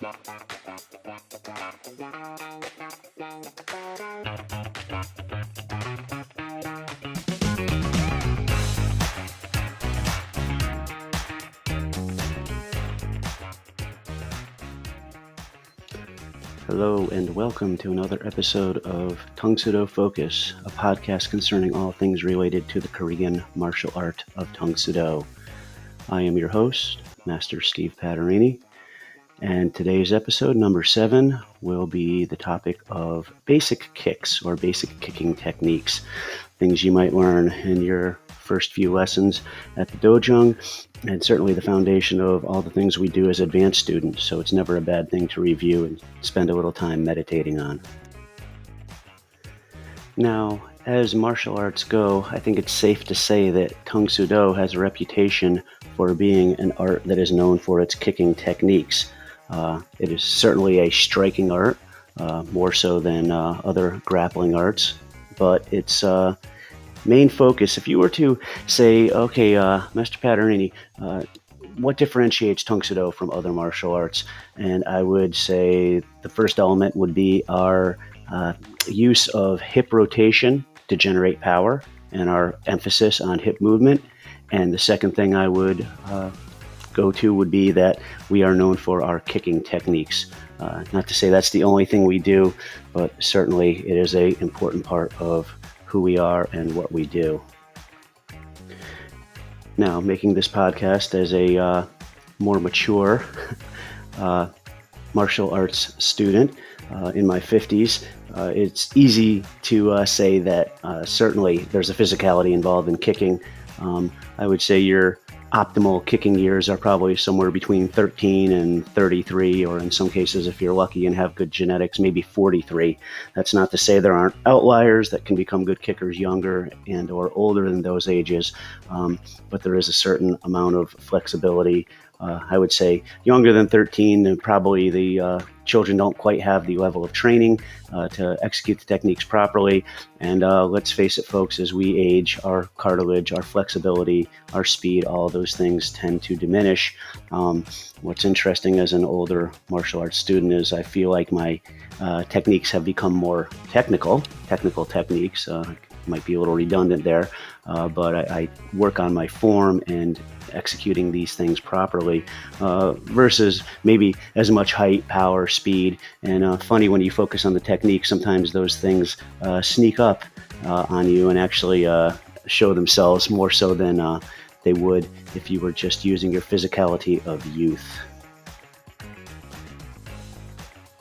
Hello and welcome to another episode of Tang Soo Do Focus, a podcast concerning all things related to the Korean martial art of Tang Soo Do. I am your host, Master Steve Paterini, and today's episode, number 7, will be the topic of basic kicks or basic kicking techniques, things you might learn in your first few lessons at the dojang, and certainly the foundation of all the things we do as advanced students, so it's never a bad thing to review and spend a little time meditating on. Now, as martial arts go, I think it's safe to say that Tang Soo Do has a reputation for being an art that is known for its kicking techniques. It is certainly a striking art, more so than other grappling arts, but its main focus, if you were to say, okay, Master Paterini, what differentiates Tang Soo Do from other martial arts? And I would say the first element would be our use of hip rotation to generate power and our emphasis on hip movement. And the second thing I would go to would be that we are known for our kicking techniques. Not to say that's the only thing we do, but certainly it is an important part of who we are and what we do. Now, making this podcast as a more mature martial arts student in my 50s, it's easy to say that certainly there's a physicality involved in kicking. I would say your optimal kicking years are probably somewhere between 13 and 33, or in some cases, if you're lucky and have good genetics, maybe 43. That's not to say there aren't outliers that can become good kickers younger and or older than those ages, but there is a certain amount of flexibility. I would say younger than 13, and probably the children don't quite have the level of training to execute the techniques properly. And let's face it, folks, as we age, our cartilage, our flexibility, our speed, all of those things tend to diminish. What's interesting as an older martial arts student is I feel like my techniques have become more technical techniques. Might be a little redundant there, but I work on my form and executing these things properly versus maybe as much height, power, speed. And funny, when you focus on the technique, sometimes those things sneak up on you and actually show themselves more so than they would if you were just using your physicality of youth.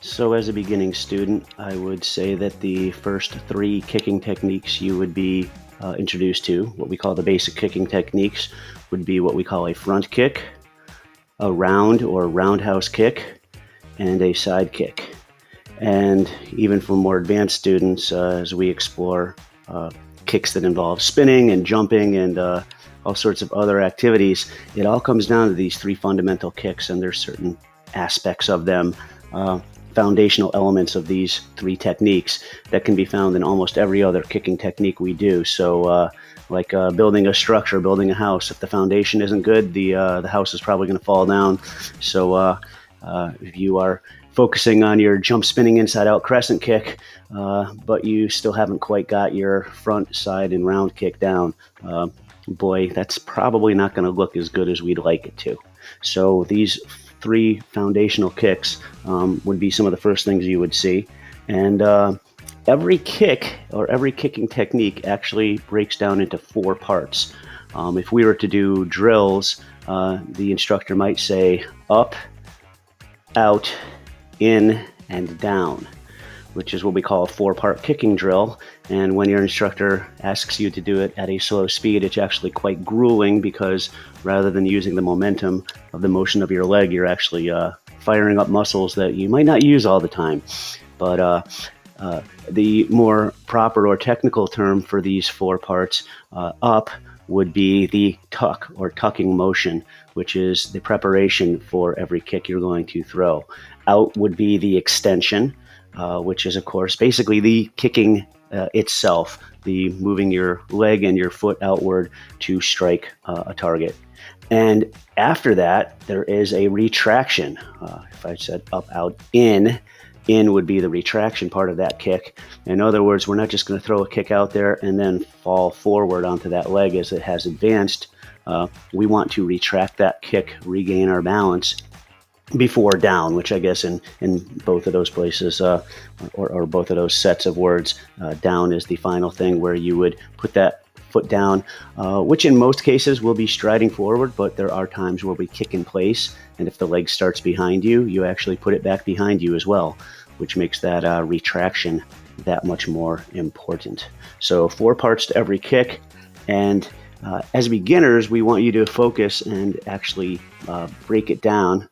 So as a beginning student, I would say that the first 3 kicking techniques you would be introduced to, what we call the basic kicking techniques, would be what we call a front kick, a round or roundhouse kick, and a side kick. And even for more advanced students, as we explore kicks that involve spinning and jumping and all sorts of other activities, it all comes down to these 3 fundamental kicks, and there's certain aspects of them, foundational elements of these 3 techniques that can be found in almost every other kicking technique we do. So like building a structure, building a house, if the foundation isn't good, the house is probably going to fall down. So if you are focusing on your jump spinning inside out crescent kick, but you still haven't quite got your front, side, and round kick down, boy, that's probably not going to look as good as we'd like it to. So these 3 foundational kicks would be some of the first things you would see. And every kick or every kicking technique actually breaks down into 4 parts. If we were to do drills, the instructor might say up, out, in, and down, which is what we call a 4-part kicking drill. And when your instructor asks you to do it at a slow speed, it's actually quite grueling, because rather than using the momentum of the motion of your leg, you're actually firing up muscles that you might not use all the time. But the more proper or technical term for these 4 parts, up would be the tuck or tucking motion, which is the preparation for every kick you're going to throw. Out would be the extension, which is, of course, basically the kicking itself, the moving your leg and your foot outward to strike a target. And after that, there is a retraction. If I said up, out, in would be the retraction part of that kick. In other words, we're not just going to throw a kick out there and then fall forward onto that leg as it has advanced. We want to retract that kick, regain our balance before down, which I guess in both of those places, or both of those sets of words, down is the final thing where you would put that foot down, which in most cases will be striding forward, but there are times where we kick in place, and if the leg starts behind you, you actually put it back behind you as well, which makes that retraction that much more important. So 4 parts to every kick, and as beginners, we want you to focus and actually break it down.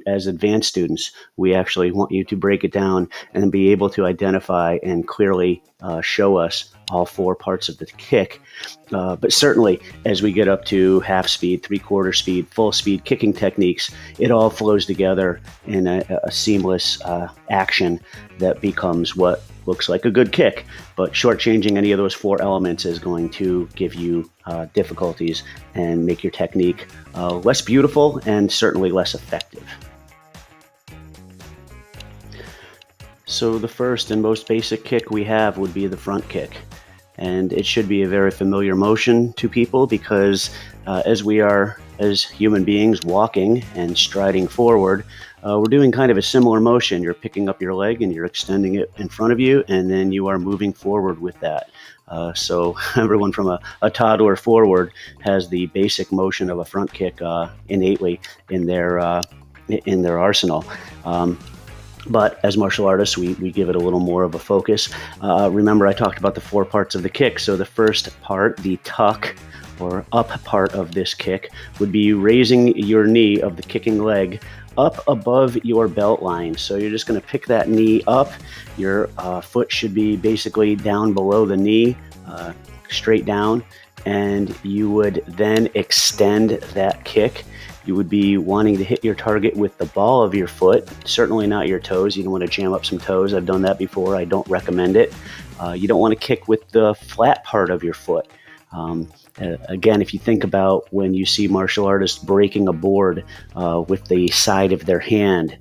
As advanced students, we actually want you to break it down and be able to identify and clearly show us all 4 parts of the kick. But certainly, as we get up to half speed, 3/4 speed, full speed kicking techniques, it all flows together in a seamless action that becomes what looks like a good kick. But shortchanging any of those 4 elements is going to give you difficulties and make your technique less beautiful and certainly less effective. So the first and most basic kick we have would be the front kick. And it should be a very familiar motion to people because as we are, as human beings, walking and striding forward, we're doing kind of a similar motion. You're picking up your leg and you're extending it in front of you, and then you are moving forward with that. So everyone from a toddler forward has the basic motion of a front kick innately in their arsenal. But as martial artists, we give it a little more of a focus. Remember, I talked about the 4 parts of the kick. So the first part, the tuck or up part of this kick, would be raising your knee of the kicking leg up above your belt line. So you're just going to pick that knee up. Your foot should be basically down below the knee, straight down, and you would then extend that kick. You would be wanting to hit your target with the ball of your foot, certainly not your toes. You don't want to jam up some toes. I've done that before. I don't recommend it. You don't want to kick with the flat part of your foot. Again, if you think about when you see martial artists breaking a board with the side of their hand,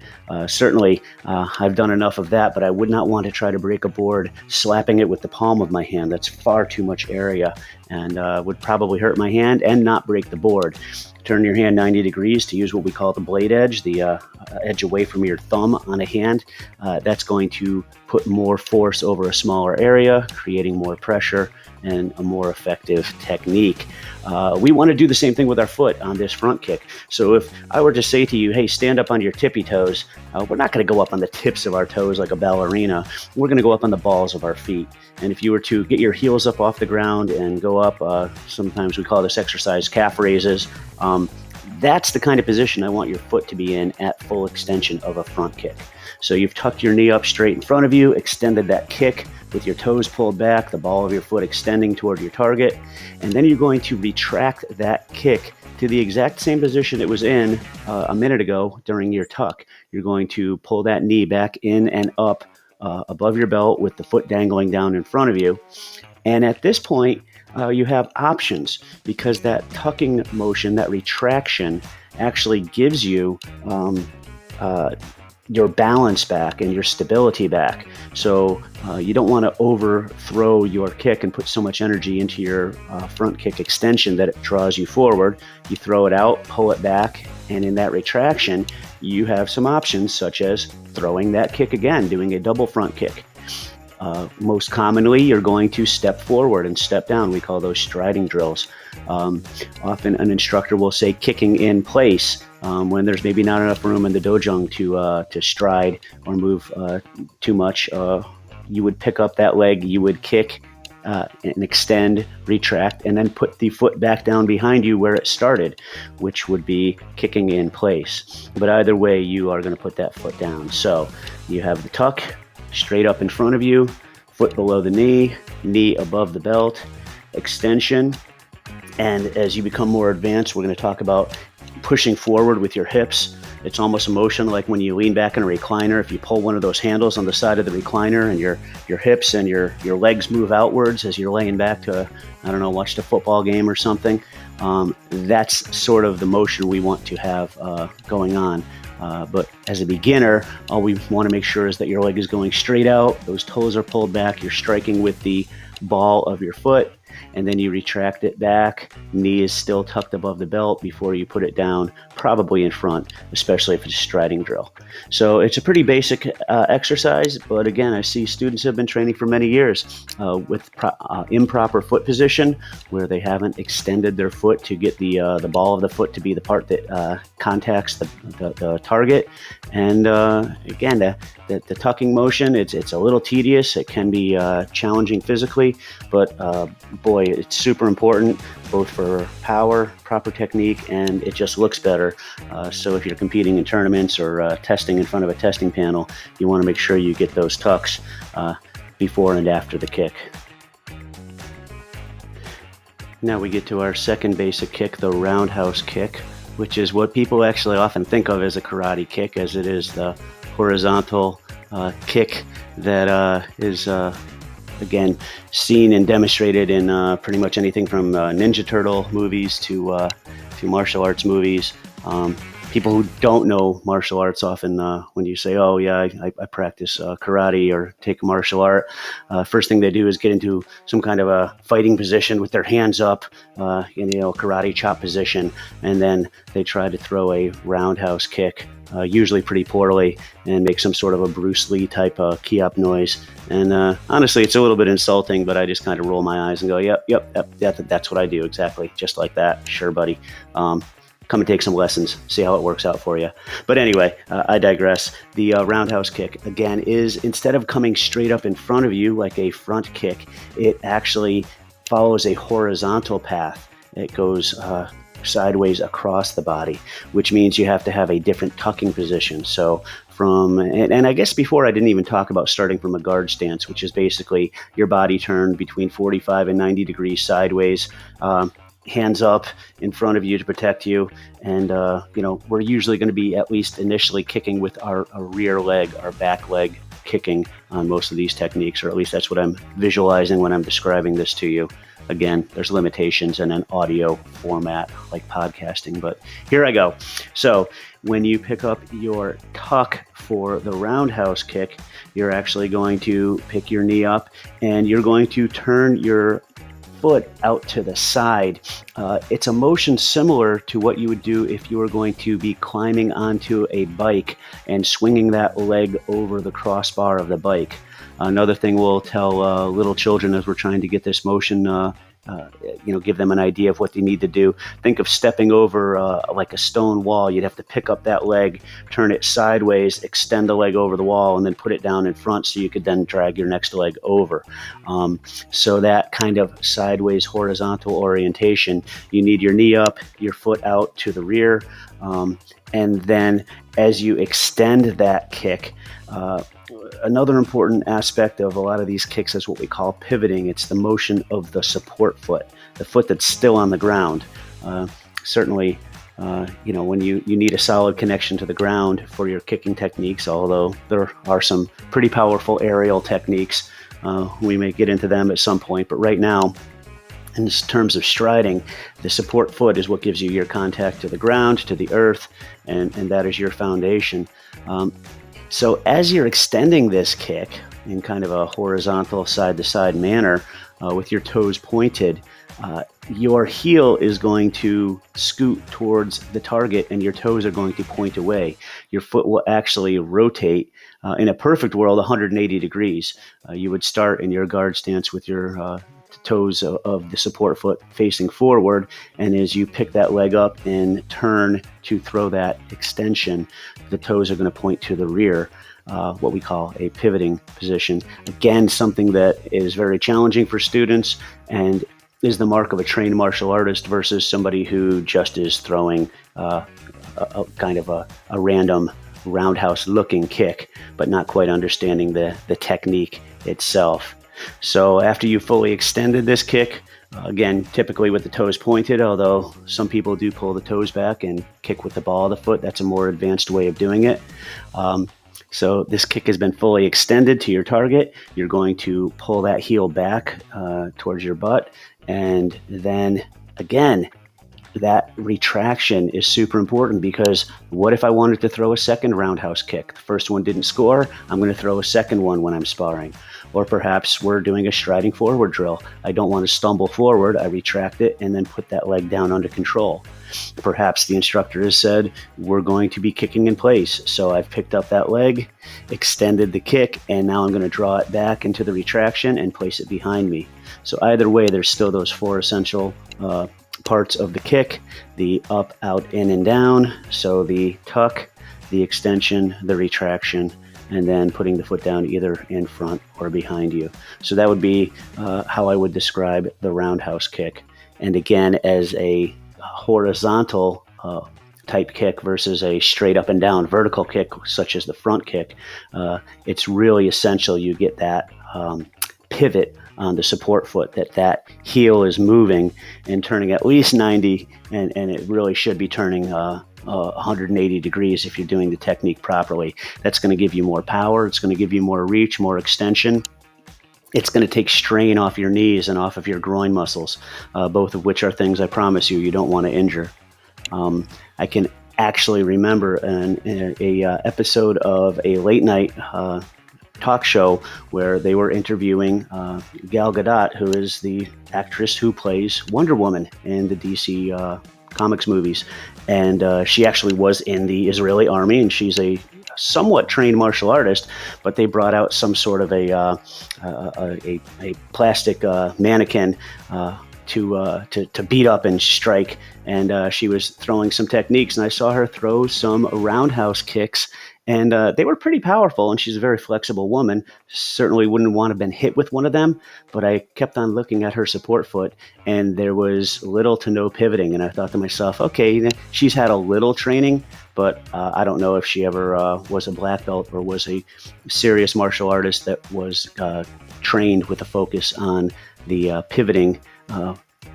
certainly I've done enough of that, but I would not want to try to break a board slapping it with the palm of my hand. That's far too much area and would probably hurt my hand and not break the board. Turn your hand 90 degrees to use what we call the blade edge, the edge away from your thumb on a hand. That's going to put more force over a smaller area, creating more pressure and a more effective technique. We want to do the same thing with our foot on this front kick. So if I were to say to you, hey, stand up on your tippy toes, we're not going to go up on the tips of our toes like a ballerina. We're going to go up on the balls of our feet. And if you were to get your heels up off the ground and go up, sometimes we call this exercise calf raises, that's the kind of position I want your foot to be in at full extension of a front kick. So you've tucked your knee up straight in front of you, extended that kick with your toes pulled back, the ball of your foot extending toward your target, and then you're going to retract that kick to the exact same position it was in a minute ago during your tuck. You're going to pull that knee back in and up above your belt with the foot dangling down in front of you. And at this point, you have options because that tucking motion, that retraction, actually gives you your balance back and your stability back. So you don't want to overthrow your kick and put so much energy into your front kick extension that it draws you forward. You throw it out, pull it back, and in that retraction, you have some options such as throwing that kick again, doing a double front kick. Most commonly, you're going to step forward and step down. We call those striding drills. Often an instructor will say kicking in place when there's maybe not enough room in the dojang to stride or move too much. You would pick up that leg, you would kick and extend, retract, and then put the foot back down behind you where it started, which would be kicking in place. But either way, you are going to put that foot down. So you have the tuck straight up in front of you, foot below the knee, knee above the belt, extension. And as you become more advanced, we're going to talk about pushing forward with your hips. It's almost a motion like when you lean back in a recliner. If you pull one of those handles on the side of the recliner and your hips and your legs move outwards as you're laying back to, I don't know, watch the football game or something. That's sort of the motion we want to have going on. But as a beginner, all we want to make sure is that your leg is going straight out, those toes are pulled back, you're striking with the ball of your foot, and then you retract it back. Knee is still tucked above the belt before you put it down, probably in front, especially if it's a striding drill. So it's a pretty basic exercise, but again, I see students have been training for many years with improper foot position, where they haven't extended their foot to get the ball of the foot to be the part that contacts the target. And again, the tucking motion, it's a little tedious. It can be challenging physically, but boy, it's super important both for power, proper technique, and it just looks better. So if you're competing in tournaments or testing in front of a testing panel, you want to make sure you get those tucks before and after the kick. Now we get to our second basic kick, the roundhouse kick, which is what people actually often think of as a karate kick, as it is the horizontal kick that is again seen and demonstrated in pretty much anything from Ninja Turtle movies to martial arts movies. People who don't know martial arts often, when you say, oh yeah, I practice karate or take a martial art, first thing they do is get into some kind of a fighting position with their hands up, karate chop position, and then they try to throw a roundhouse kick, usually pretty poorly, and make some sort of a Bruce Lee type kiap noise. And honestly, it's a little bit insulting, but I just kind of roll my eyes and go, yep, that's what I do, exactly, just like that. Sure, buddy. Come and take some lessons, see how it works out for you. But anyway, I digress. The roundhouse kick, again, is instead of coming straight up in front of you like a front kick, it actually follows a horizontal path. It goes sideways across the body, which means you have to have a different tucking position. So and I guess before I didn't even talk about starting from a guard stance, which is basically your body turned between 45 and 90 degrees sideways, hands up in front of you to protect you. And, we're usually going to be at least initially kicking with our rear leg, our back leg kicking on most of these techniques, or at least that's what I'm visualizing when I'm describing this to you. Again, there's limitations in an audio format like podcasting, but here I go. So when you pick up your tuck for the roundhouse kick, you're actually going to pick your knee up and you're going to turn your foot out to the side. It's a motion similar to what you would do if you were going to be climbing onto a bike and swinging that leg over the crossbar of the bike. Another thing we'll tell little children as we're trying to get this motion, give them an idea of what they need to do. Think of stepping over like a stone wall. You'd have to pick up that leg, turn it sideways, extend the leg over the wall, and then put it down in front so you could then drag your next leg over. So that kind of sideways horizontal orientation, you need your knee up, your foot out to the rear, and then as you extend that kick, another important aspect of a lot of these kicks is what we call pivoting. It's the motion of the support foot, the foot that's still on the ground. Certainly, when you need a solid connection to the ground for your kicking techniques, although there are some pretty powerful aerial techniques. We may get into them at some point, but right now, in terms of striding, the support foot is what gives you your contact to the ground, to the earth, and that is your foundation. So as you're extending this kick in kind of a horizontal side-to-side manner with your toes pointed, your heel is going to scoot towards the target and your toes are going to point away. Your foot will actually rotate in a perfect world 180 degrees. You would start in your guard stance with your toes of the support foot facing forward, and as you pick that leg up and turn to throw that extension, the toes are going to point to the rear, what we call a pivoting position. Again, something that is very challenging for students and is the mark of a trained martial artist versus somebody who just is throwing a kind of a random roundhouse looking kick, but not quite understanding the technique itself. So after you fully extended this kick, again, typically with the toes pointed, although some people do pull the toes back and kick with the ball of the foot. That's a more advanced way of doing it. So this kick has been fully extended to your target. You're going to pull that heel back towards your butt. And then again, that retraction is super important, because what if I wanted to throw a second roundhouse kick? The first one didn't score. I'm going to throw a second one when I'm sparring. Or perhaps we're doing a striding forward drill. I don't want to stumble forward. I retract it and then put that leg down under control. Perhaps the instructor has said, we're going to be kicking in place. So I've picked up that leg, extended the kick, and now I'm going to draw it back into the retraction and place it behind me. So either way, there's still those four essential parts of the kick: the up, out, in, and down. So the tuck, the extension, the retraction, and then putting the foot down either in front or behind you. So that would be how I would describe the roundhouse kick. And again, as a horizontal type kick versus a straight up and down vertical kick, such as the front kick, it's really essential you get that pivot on the support foot, that heel is moving and turning at least 90, and it really should be turning 180 degrees if you're doing the technique properly. That's going to give you more power. It's going to give you more reach, more extension. It's going to take strain off your knees and off of your groin muscles, both of which are things I promise you don't want to injure. I can actually remember an episode of a late night talk show where they were interviewing Gal Gadot, who is the actress who plays Wonder Woman in the DC comics movies. And she actually was in the Israeli army, and she's a somewhat trained martial artist, but they brought out some sort of a plastic mannequin to beat up and strike. And she was throwing some techniques, and I saw her throw some roundhouse kicks, and they were pretty powerful, and she's a very flexible woman. Certainly wouldn't want to have been hit with one of them, but I kept on looking at her support foot, and there was little to no pivoting. And I thought to myself, okay, she's had a little training, but I don't know if she ever was a black belt or was a serious martial artist that was trained with a focus on the pivoting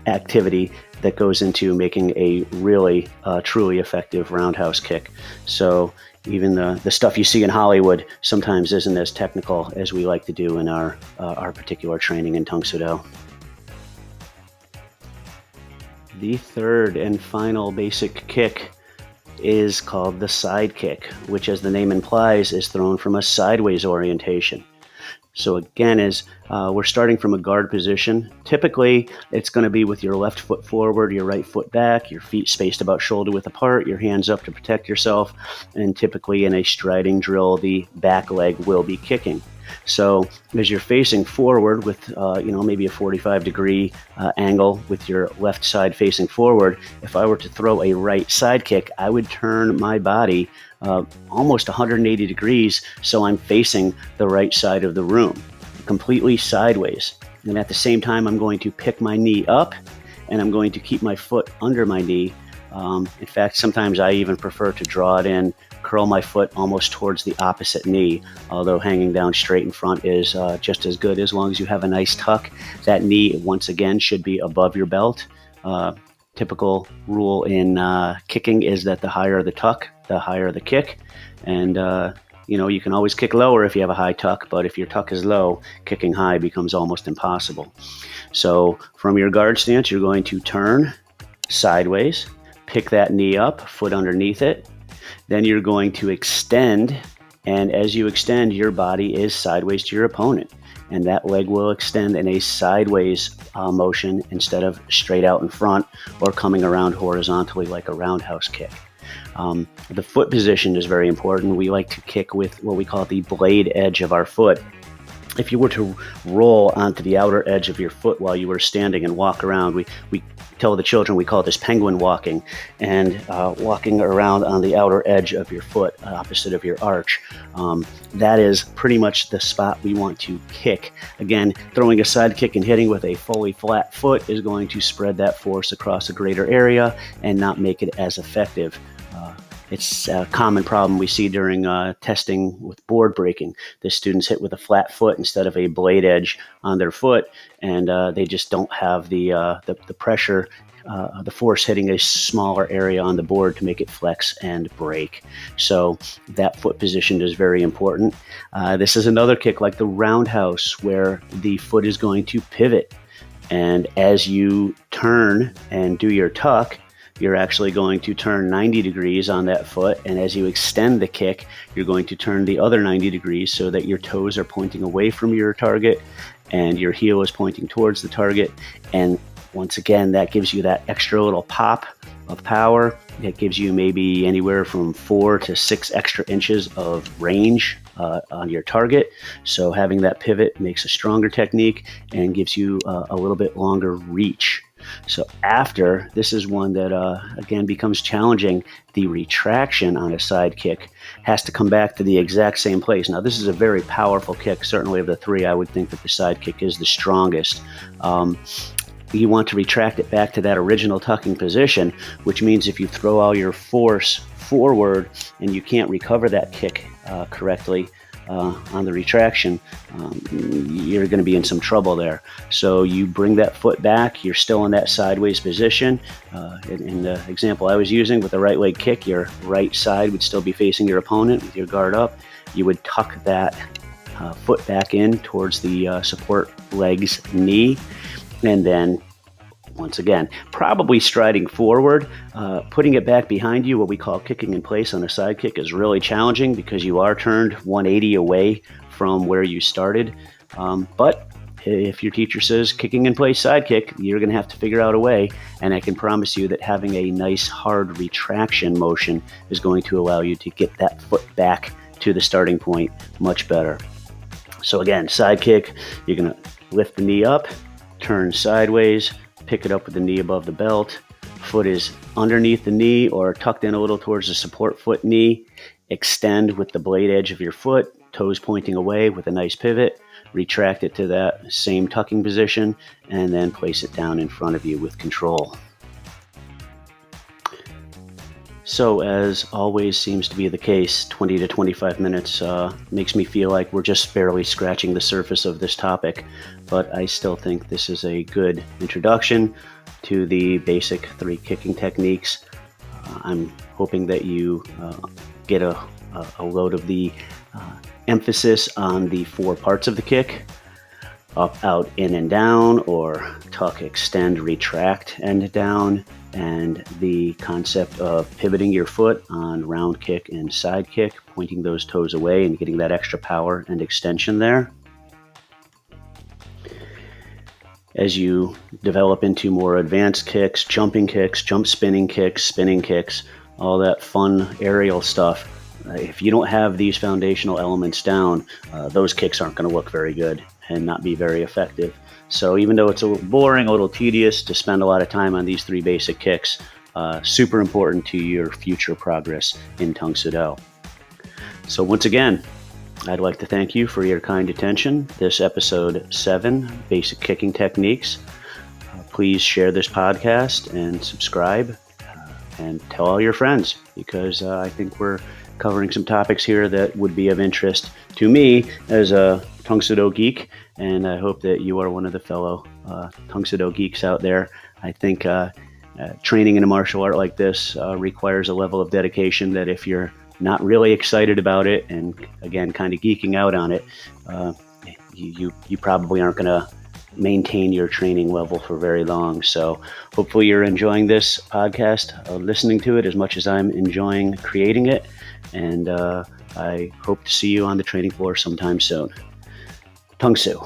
activity that goes into making a really truly effective roundhouse kick. So even the stuff you see in Hollywood sometimes isn't as technical as we like to do in our particular training in Tang Soo Do. The third and final basic kick is called the side kick, which, as the name implies, is thrown from a sideways orientation. So again, as we're starting from a guard position, typically it's going to be with your left foot forward, your right foot back, your feet spaced about shoulder width apart, your hands up to protect yourself, and typically in a striding drill, the back leg will be kicking. So as you're facing forward with, maybe a 45-degree angle with your left side facing forward, if I were to throw a right side kick, I would turn my body almost 180 degrees, so I'm facing the right side of the room, completely sideways. And at the same time, I'm going to pick my knee up, and I'm going to keep my foot under my knee. In fact, sometimes I even prefer to draw it in, curl my foot almost towards the opposite knee, although hanging down straight in front is just as good as long as you have a nice tuck. That knee, once again, should be above your belt. Typical rule in kicking is that the higher the tuck, the higher the kick. And, you can always kick lower if you have a high tuck, but if your tuck is low, kicking high becomes almost impossible. So from your guard stance, you're going to turn sideways, pick that knee up, foot underneath it. Then you're going to extend, and as you extend, your body is sideways to your opponent, and that leg will extend in a sideways motion instead of straight out in front or coming around horizontally like a roundhouse kick. The foot position is very important. We like to kick with what we call the blade edge of our foot. If you were to roll onto the outer edge of your foot while you were standing and walk around, we tell the children we call this penguin walking, and walking around on the outer edge of your foot, opposite of your arch. That is pretty much the spot we want to kick. Again, throwing a side kick and hitting with a fully flat foot is going to spread that force across a greater area and not make it as effective. It's a common problem we see during testing with board breaking. The students hit with a flat foot instead of a blade edge on their foot, and they just don't have the pressure, the force hitting a smaller area on the board to make it flex and break. So that foot position is very important. This is another kick like the roundhouse where the foot is going to pivot. And as you turn and do your tuck, you're actually going to turn 90 degrees on that foot. And as you extend the kick, you're going to turn the other 90 degrees so that your toes are pointing away from your target and your heel is pointing towards the target. And once again, that gives you that extra little pop of power. It gives you maybe anywhere from 4 to 6 extra inches of range on your target. So having that pivot makes a stronger technique and gives you a little bit longer reach. So after, this is one that again becomes challenging. The retraction on a side kick has to come back to the exact same place. Now this is a very powerful kick. Certainly of the three, I would think that the side kick is the strongest. You want to retract it back to that original tucking position, which means if you throw all your force forward and you can't recover that kick correctly on the retraction, you're going to be in some trouble there. So you bring that foot back, you're still in that sideways position. In the example I was using with the right leg kick, your right side would still be facing your opponent with your guard up. You would tuck that foot back in towards the support leg's knee. And then, once again, probably striding forward, putting it back behind you, what we call kicking in place on a side kick, is really challenging because you are turned 180 away from where you started. But if your teacher says kicking in place side kick, you're going to have to figure out a way. And I can promise you that having a nice hard retraction motion is going to allow you to get that foot back to the starting point much better. So again, side kick, you're going to lift the knee up, turn sideways, pick it up with the knee above the belt. Foot is underneath the knee or tucked in a little towards the support foot knee. Extend with the blade edge of your foot, toes pointing away with a nice pivot. Retract it to that same tucking position and then place it down in front of you with control. So as always seems to be the case, 20 to 25 minutes makes me feel like we're just barely scratching the surface of this topic, but I still think this is a good introduction to the basic 3 kicking techniques. I'm hoping that you get a load of the emphasis on the 4 parts of the kick: up, out, in, and down, or tuck, extend, retract, and down, and the concept of pivoting your foot on round kick and side kick, pointing those toes away and getting that extra power and extension there. As you develop into more advanced kicks, jump spinning kicks, all that fun aerial stuff, if you don't have these foundational elements down, those kicks aren't going to look very good and not be very effective. So even though it's a little boring, a little tedious to spend a lot of time on these 3 basic kicks, super important to your future progress in Tang Soo Do. So once again, I'd like to thank you for your kind attention. This episode 7, Basic Kicking Techniques. Please share this podcast and subscribe and tell all your friends, because I think we're covering some topics here that would be of interest to me as a Tang Soo Do geek, and I hope that you are one of the fellow Tang Soo Do geeks out there. I think training in a martial art like this requires a level of dedication that if you're not really excited about it and, again, kind of geeking out on it, you probably aren't going to maintain your training level for very long. So hopefully you're enjoying this podcast, listening to it as much as I'm enjoying creating it, and I hope to see you on the training floor sometime soon. Tang Soo.